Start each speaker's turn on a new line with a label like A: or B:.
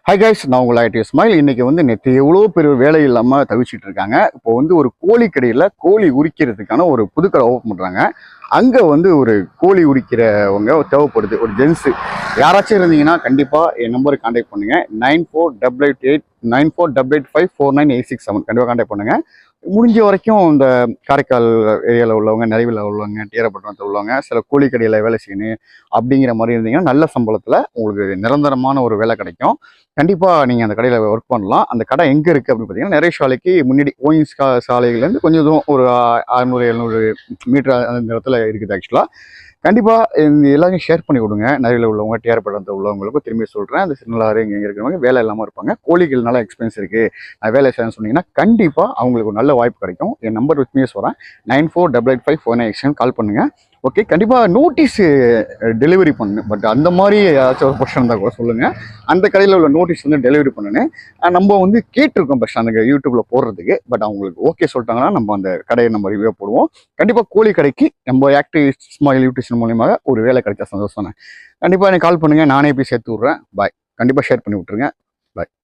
A: Hi guys, நான் உங்கள் ID smile. இன்னைக்கு நேற்று எவ்வளோ பெரிய வேலை இல்லாமல் தவிச்சிட்டு இருக்காங்க. இப்போ ஒரு கோழி கடையில் கோழி உரிக்கிறதுக்கான ஒரு புதுக்கடை ஓப்பன் பண்ணுறாங்க. அங்கே ஒரு கோழி உரிக்கிறவங்க தேவைப்படுது, ஒரு ஜென்ஸு. யாராச்சும் இருந்தீங்கன்னா கண்டிப்பாக என் நம்பருக்கு கான்டாக்ட் பண்ணுங்கள். 94888488549867 கண்டிப்பாக கான்டாக்ட் பண்ணுங்கள். முடிஞ்ச வரைக்கும் இந்த காரைக்கால் ஏரியாவில் உள்ளவங்க, நிறைவில் உள்ளவங்க, டீரப்பட்டினத்தில் உள்ளவங்க, சில கோழி கடையில் வேலை செய்யணும் அப்படிங்கிற மாதிரி இருந்தீங்கன்னா நல்ல சம்பளத்தில் உங்களுக்கு நிரந்தரமான ஒரு வேலை கிடைக்கும். கண்டிப்பாக நீங்கள் அந்த கடையில் ஒர்க் பண்ணலாம். அந்த கடை எங்கே இருக்குது அப்படின்னு பார்த்தீங்கன்னா, நிறைய சாலைக்கு முன்னாடி ஓயின்ஸ் சாலைகள்லேருந்து கொஞ்சம் தூரம் ஒரு 600-700 மீட்டர் அந்த இடத்துல இருக்குது. ஆக்சுவலாக கண்டிப்பாக இந்த எல்லாத்தையும் ஷேர் பண்ணி கொடுங்க. நிறைவில் உள்ளவங்க, டிஆர்பட்டத்தில் உள்ளவங்களுக்கும் திரும்பி சொல்கிறேன். அந்த சின்னலாறு இங்கே இருக்கிறவங்க வேலை இல்லாமல் இருப்பாங்க, கோழிகள் நல்ல எக்ஸ்பென்ஸ் இருக்குது, நான் வேலை செய்யணும்னு சொன்னீங்கன்னா கண்டிப்பாக அவங்களுக்கு ஒரு நல்ல வாய்ப்பு கிடைக்கும். என் நம்பர் வித்மே சொல்கிறேன், 9488549867 கால் பண்ணுங்கள். ஓகே, கண்டிப்பாக நோட்டீஸ் டெலிவரி பண்ணு. பட் அந்த மாதிரி ஏதாச்சும் ஒரு பொசிஷன் இருந்தால் கூட சொல்லுங்கள். அந்த கடையில் உள்ள நோட்டீஸ் டெலிவரி பண்ணுன்னு நம்ம கேட்டிருக்கோம் ஃபஸ்ட் அந்த யூடியூப்பில் போடுறதுக்கு. பட் அவங்களுக்கு ஓகே சொல்லிட்டாங்கன்னா நம்ம அந்த கடையை நம்ம ரிவ்யூ போடுவோம். கண்டிப்பாக கோழி கடைக்கு நம்ம ஆக்டிவ் ஸ்மைல் யூடியூஷன் மூலியமாக ஒரு வேலை கிடைச்சா சந்தோஷம். கண்டிப்பாக எனக்கு கால் பண்ணுங்கள், நானே போய் சேர்த்து விட்றேன். பாய். கண்டிப்பாக ஷேர் பண்ணி விட்ருங்க. பாய்.